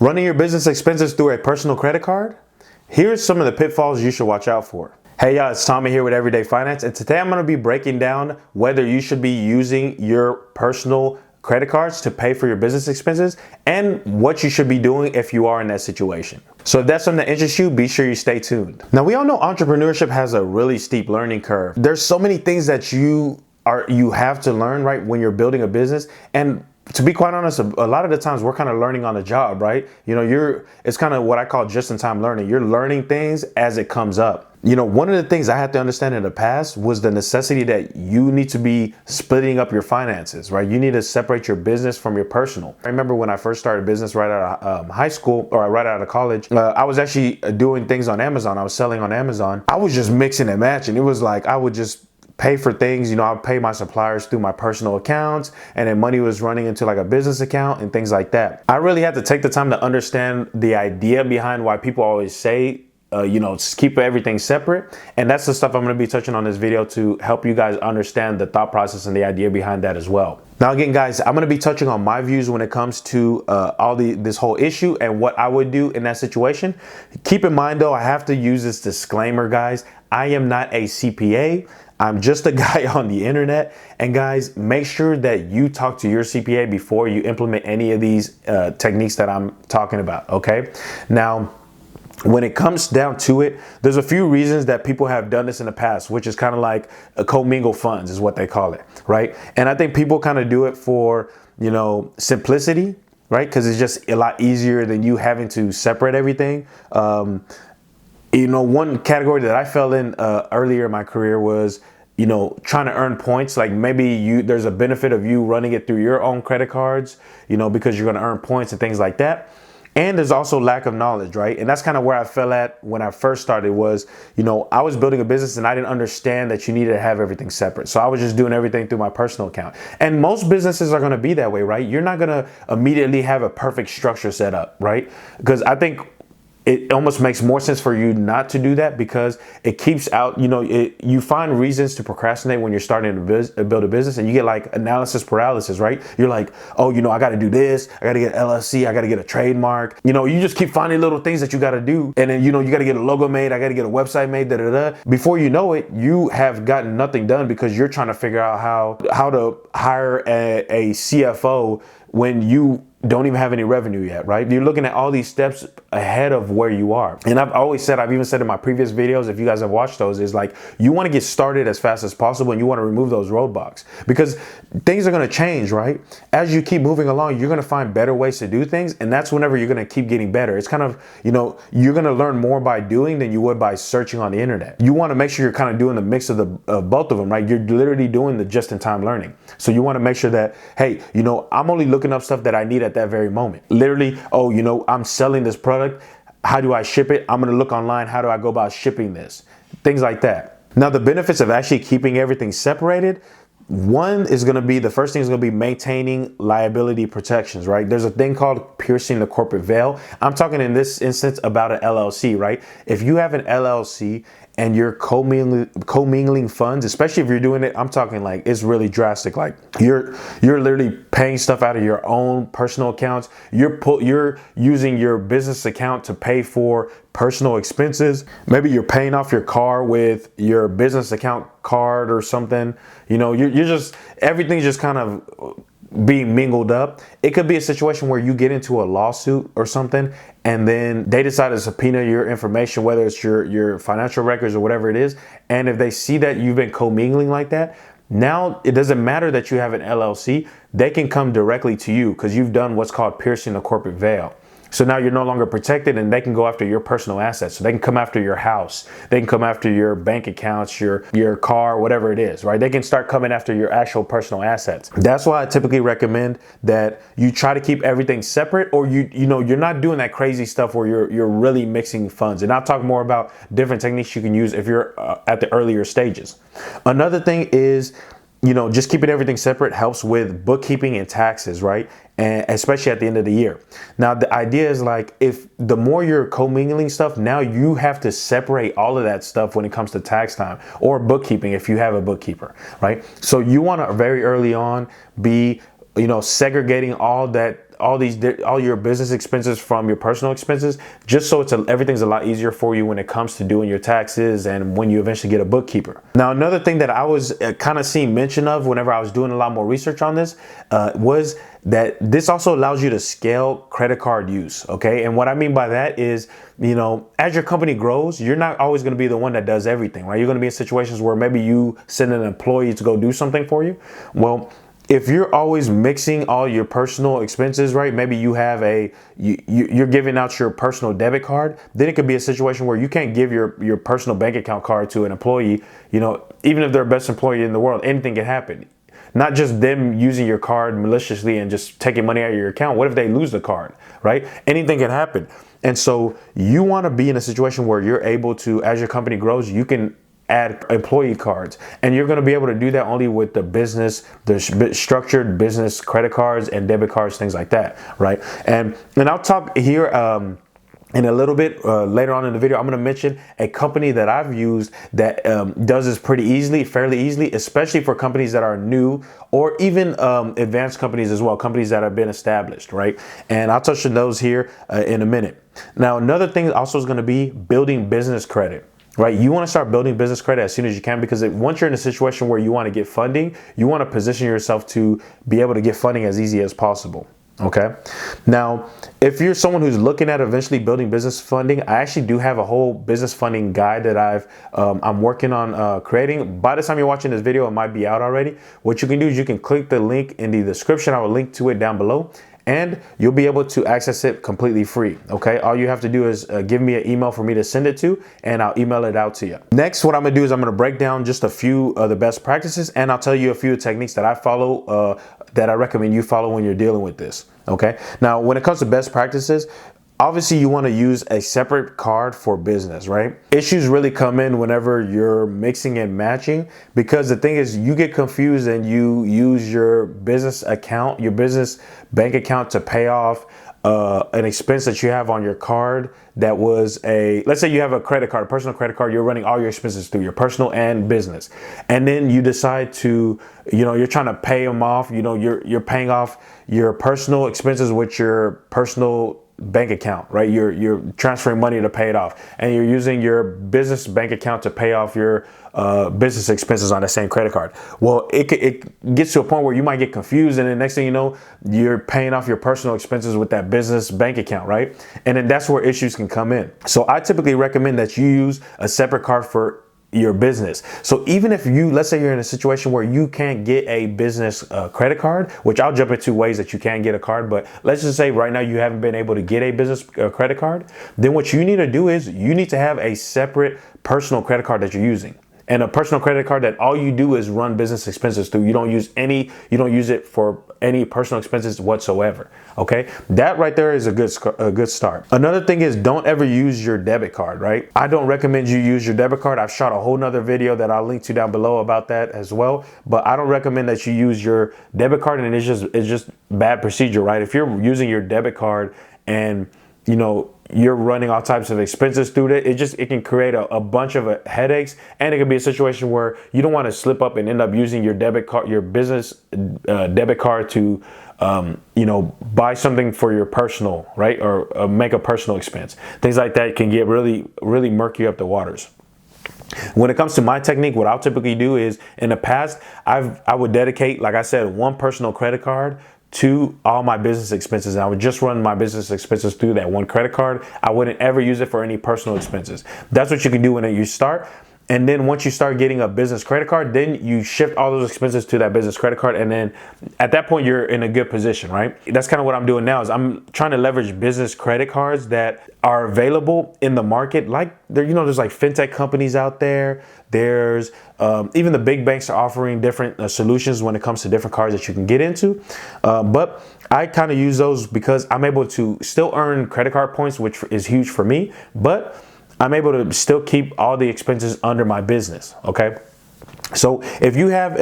Running your business expenses through a personal credit card? Here's some of the pitfalls you should watch out for. Hey y'all, it's Tommy here with Everyday Finance, and today I'm going to be breaking down whether you should be using your personal credit cards to pay for your business expenses and what you should be doing if you are in that situation. So if that's something that interests you, be sure you stay tuned. Now, we all know entrepreneurship has a really steep learning curve. There's so many things that you have to learn, right, when you're building a business. And to be quite honest, a lot of the times we're kind of learning on the job, right? You know, it's kind of what I call just-in-time learning. You're learning things as it comes up. You know, one of the things I had to understand in the past was the necessity that you need to be splitting up your finances, right? You need to separate your business from your personal. I remember when I first started business right out of high school, or right out of college, I was actually doing things on Amazon. I was selling on Amazon. I was just mixing and matching. It was like I would just pay for things, you know, I'll pay my suppliers through my personal accounts, and then money was running into like a business account and things like that. I really had to take the time to understand the idea behind why people always say, you know, keep everything separate. And that's the stuff I'm going to be touching on this video to help you guys understand the thought process and the idea behind that as well. Now, again, guys, I'm going to be touching on my views when it comes to this whole issue and what I would do in that situation. Keep in mind, though, I have to use this disclaimer, guys. I am not a CPA. I'm just a guy on the internet. And guys, make sure that you talk to your CPA before you implement any of these techniques that I'm talking about, okay? Now, when it comes down to it, there's a few reasons that people have done this in the past, which is kind of like a commingle funds is what they call it, right? And I think people kind of do it for, you know, simplicity, right? Because it's just a lot easier than you having to separate everything. You know, one category that I fell in earlier in my career was, you know, trying to earn points. Like maybe there's a benefit of you running it through your own credit cards, you know, because you're going to earn points and things like that. And there's also lack of knowledge, right? And that's kind of where I fell at when I first started was, you know, I was building a business and I didn't understand that you needed to have everything separate. So I was just doing everything through my personal account. And most businesses are going to be that way, right? You're not going to immediately have a perfect structure set up, right? Because I think it almost makes more sense for you not to do that, because it keeps out, you know, you find reasons to procrastinate when you're starting to build a business, and you get like analysis paralysis, right? You're like, oh, you know, I got to do this. I got to get LLC. I got to get a trademark. You know, you just keep finding little things that you got to do. And then, you know, you got to get a logo made. I got to get a website made, da, da, da. Before you know it, you have gotten nothing done because you're trying to figure out how to hire a CFO when you don't even have any revenue yet, right? You're looking at all these steps ahead of where you are. And I've even said in my previous videos, if you guys have watched those, is like, you want to get started as fast as possible and you want to remove those roadblocks, because things are going to change, right? As you keep moving along, you're going to find better ways to do things. And that's whenever you're going to keep getting better. It's kind of, you know, you're going to learn more by doing than you would by searching on the internet. You want to make sure you're kind of doing the mix of both of them, right? You're literally doing the just-in-time learning. So you want to make sure that, hey, you know, I'm only looking up stuff that I need at that very moment. Literally, oh, you know, I'm selling this product. How do I ship it? I'm going to look online. How do I go about shipping this? Things like that. Now, the benefits of actually keeping everything separated, the first thing is going to be maintaining liability protections, right? There's a thing called piercing the corporate veil. I'm talking in this instance about an LLC, right? If you have an LLC and you're commingling funds, especially if you're doing it, I'm talking like it's really drastic. Like you're literally paying stuff out of your own personal accounts. You're using your business account to pay for personal expenses. Maybe you're paying off your car with your business account card or something. You know, you're just, everything's just kind of being mingled up. It could be a situation where you get into a lawsuit or something, and then they decide to subpoena your information, whether it's your financial records or whatever it is. And if they see that you've been commingling like that, now it doesn't matter that you have an LLC. They can come directly to you because you've done what's called piercing the corporate veil. So now you're no longer protected, and they can go after your personal assets. So they can come after your house. They can come after your bank accounts, your car, whatever it is, right? They can start coming after your actual personal assets. That's why I typically recommend that you try to keep everything separate, or you know, you're not doing that crazy stuff where you're really mixing funds. And I'll talk more about different techniques you can use if you're at the earlier stages. Another thing is, you know, just keeping everything separate helps with bookkeeping and taxes, right? And especially at the end of the year. Now, the idea is like, if the more you're commingling stuff, now you have to separate all of that stuff when it comes to tax time or bookkeeping if you have a bookkeeper, right? So you want to very early on be, you know, segregating all all your business expenses from your personal expenses, just so everything's a lot easier for you when it comes to doing your taxes and when you eventually get a bookkeeper. Now, another thing that I was kind of seeing mention of whenever I was doing a lot more research on this was that this also allows you to scale credit card use. Okay, and what I mean by that is, you know, as your company grows, you're not always going to be the one that does everything, right? You're going to be in situations where maybe you send an employee to go do something for you. Well, if you're always mixing all your personal expenses, right? Maybe you have you're giving out your personal debit card, then it could be a situation where you can't give your personal bank account card to an employee. You know, even if they're the best employee in the world, anything can happen. Not just them using your card maliciously and just taking money out of your account. What if they lose the card, right? Anything can happen. And so you want to be in a situation where you're able to, as your company grows, you can add employee cards, and you're going to be able to do that only with the structured business credit cards and debit cards, things like that, right? And I'll talk here in a little bit later on in the video. I'm going to mention a company that I've used that does this fairly easily, especially for companies that are new or even advanced companies as well, companies that have been established, right? And I'll touch on those here in a minute. Now, another thing also is going to be building business credit. Right, you want to start building business credit as soon as you can, because once you're in a situation where you want to get funding, you want to position yourself to be able to get funding as easy as possible. Okay. Now, if you're someone who's looking at eventually building business funding, I actually do have a whole business funding guide that I'm working on creating. By the time you're watching this video, it might be out already. What you can do is you can click the link in the description. I will link to it down below, and you'll be able to access it completely free. Okay, all you have to do is give me an email for me to send it to, and I'll email it out to you. Next, what I'm gonna do is I'm gonna break down just a few of the best practices, and I'll tell you a few techniques that I follow that I recommend you follow when you're dealing with this. Okay, now when it comes to best practices, obviously you want to use a separate card for business, right? Issues really come in whenever you're mixing and matching, because the thing is, you get confused and you use your business account, your business bank account, to pay off an expense that you have on your card that was let's say you have a credit card, a personal credit card, you're running all your expenses through your personal and business. And then you decide to, you know, you're trying to pay them off, you know, you're paying off your personal expenses with your personal bank account, right? You're transferring money to pay it off, and you're using your business bank account to pay off your business expenses on the same credit card. Well, it gets to a point where you might get confused, and then next thing you know, you're paying off your personal expenses with that business bank account, right? And then that's where issues can come in. So I typically recommend that you use a separate card for your business. So even if let's say you're in a situation where you can't get a business credit card, which I'll jump into ways that you can get a card, but let's just say right now you haven't been able to get a business credit card, then what you need to do is you need to have a separate personal credit card that you're using. And a personal credit card that all you do is run business expenses through. You don't use it for any personal expenses whatsoever. Okay, that right there is a good start. Another thing is, don't ever use your debit card, right? I don't recommend you use your debit card. I've shot a whole nother video that I'll link to down below about that as well. But I don't recommend that you use your debit card, and it's just bad procedure, right? If you're using your debit card and you know you're running all types of expenses through it, it can create a bunch of headaches, and it can be a situation where you don't want to slip up and end up using your debit card, your business debit card, to buy something for your personal, right, or make a personal expense. Things like that can get really murky up the waters. When it comes to my technique, what I'll typically do is, in the past, I would dedicate, like I said, one personal credit card to all my business expenses. And I would just run my business expenses through that one credit card. I wouldn't ever use it for any personal expenses. That's what you can do when you start. And then once you start getting a business credit card, then you shift all those expenses to that business credit card. And then at that point, you're in a good position, right? That's kind of what I'm doing now, is I'm trying to leverage business credit cards that are available in the market. Like there's like fintech companies out there. There's even the big banks are offering different solutions when it comes to different cards that you can get into. But I kind of use those because I'm able to still earn credit card points, which is huge for me, but I'm able to still keep all the expenses under my business, okay? So if you have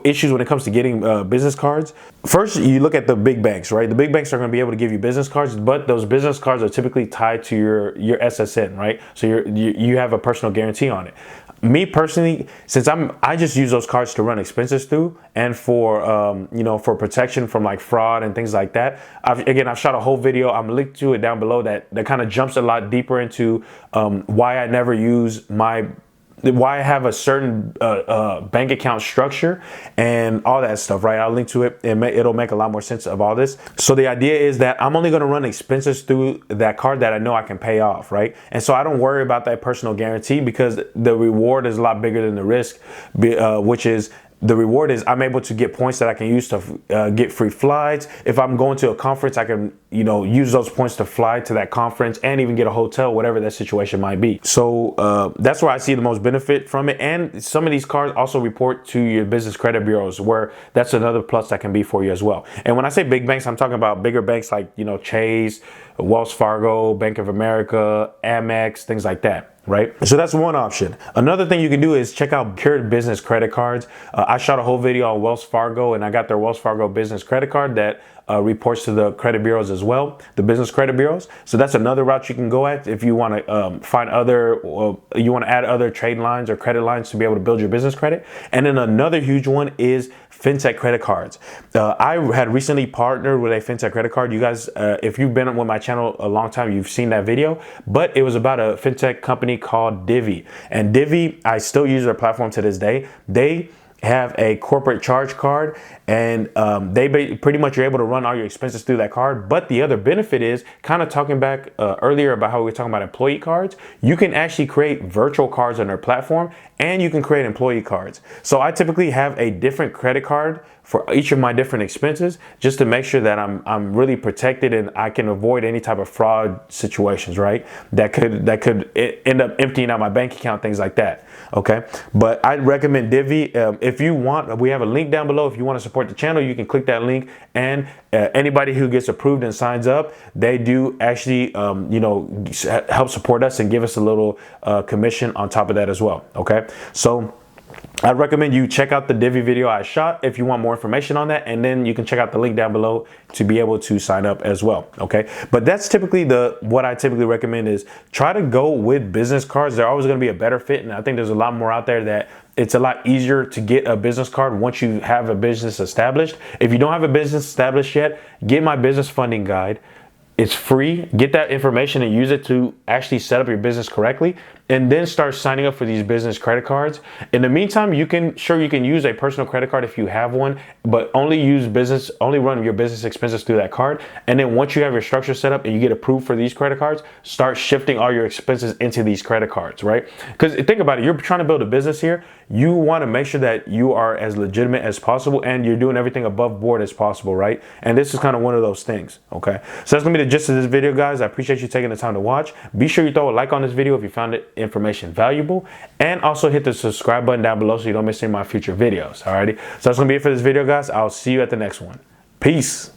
issues when it comes to getting business cards, first you look at the big banks, right? The big banks are going to be able to give you business cards, but those business cards are typically tied to your SSN, right? So you have a personal guarantee on it. me personally, since I just use those cards to run expenses through, and for you know, for protection from like fraud and things like that. I've shot a whole video. I'm linked to it down below that kind of jumps a lot deeper into why I never use why I have a certain bank account structure and all that stuff, right? I'll link to it. It'll make a lot more sense of all this. So the idea is that I'm only going to run expenses through that card that I know I can pay off, right? And so I don't worry about that personal guarantee, because the reward is a lot bigger than the risk, which is, the reward is I'm able to get points that I can use to get free flights. If I'm going to a conference, I can, you know, use those points to fly to that conference and even get a hotel, whatever that situation might be. So that's where I see the most benefit from it. And some of these cards also report to your business credit bureaus, where that's another plus that can be for you as well. And when I say big banks, I'm talking about bigger banks like, you know, Chase, Wells Fargo, Bank of America, Amex, things like that. Right? So that's one option. Another thing you can do is check out secured business credit cards. I shot a whole video on Wells Fargo, and I got their Wells Fargo business credit card that reports to the credit bureaus as well, the business credit bureaus. So that's another route you can go at if you want to find other, you want to add other trade lines or credit lines to be able to build your business credit. And then another huge one is fintech credit cards. I had recently partnered with a fintech credit card. You guys, if you've been on my channel a long time, you've seen that video, but it was about a fintech company called DIVVY. And DIVVY, I still use their platform to this day. They have a corporate charge card, and they pretty much are able to run all your expenses through that card. But the other benefit is, kind of talking back earlier about how we were talking about employee cards, you can actually create virtual cards on their platform, and you can create employee cards. So I typically have a different credit card for each of my different expenses, just to make sure that I'm really protected and I can avoid any type of fraud situations, right? That could end up emptying out my bank account, things like that. Okay, but I'd recommend DIVVY. If you want, we have a link down below. If you want to support the channel, you can click that link, and anybody who gets approved and signs up, they do actually you know, help support us and give us a little commission on top of that as well. Okay, so I'd recommend you check out the DIVVY video I shot if you want more information on that, and then you can check out the link down below to be able to sign up as well. Okay, but that's typically what I typically recommend is try to go with business cards. They're always going to be a better fit, and I think there's a lot more out there that it's a lot easier to get a business card once you have a business established. If you don't have a business established yet, get my business funding guide. It's free. Get that information and use it to actually set up your business correctly, and then start signing up for these business credit cards. In the meantime, you can use a personal credit card if you have one, but only run your business expenses through that card. And then once you have your structure set up and you get approved for these credit cards, start shifting all your expenses into these credit cards, right? Because think about it, you're trying to build a business here. You want to make sure that you are as legitimate as possible and you're doing everything above board as possible, right? And this is kind of one of those things. Okay, so that's gonna be the gist of this video, guys. I appreciate you taking the time to watch. Be sure you throw a like on this video if you found it information valuable, and also hit the subscribe button down below so you don't miss any of my future videos. Alrighty, so that's gonna be it for this video, guys. I'll see you at the next one. Peace.